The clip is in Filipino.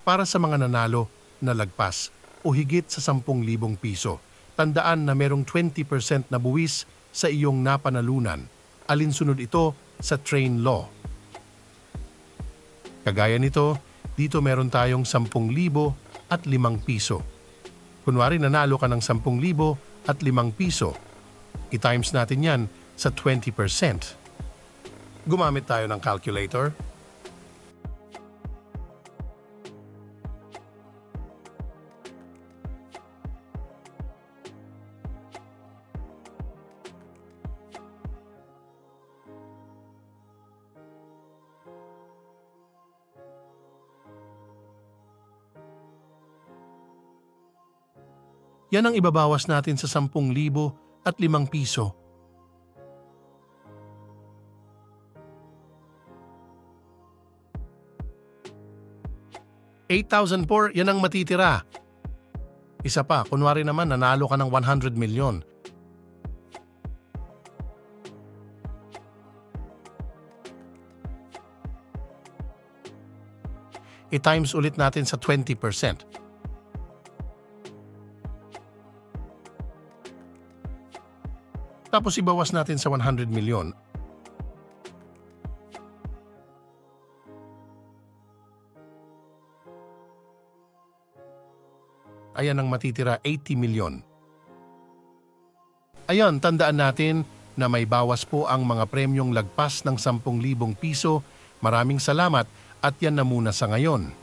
Para sa mga nanalo na lagpas o higit sa 10,000 piso, tandaan na merong 20% na buwis sa iyong napanalunan. Alinsunod ito sa train law. Kagaya nito, dito meron tayong 10,000 at 5 piso. Kunwari nanalo ka ng 10,000 at 5 piso. I-times natin yan sa 20%. Gumamit tayo ng calculator. Yan ang ibabawas natin sa 10,000 at 5 piso. ₱8,004, yan ang matitira. Isa pa, kunwari naman nanalo ka ng 100 milyon. I-times ulit natin sa 20%. Tapos ibawas natin sa 100 milyon. Ayan ang matitira, 80 milyon. Ayan, tandaan natin na may bawas po ang mga premyong lagpas ng 10,000 piso. Maraming salamat at yan na muna sa ngayon.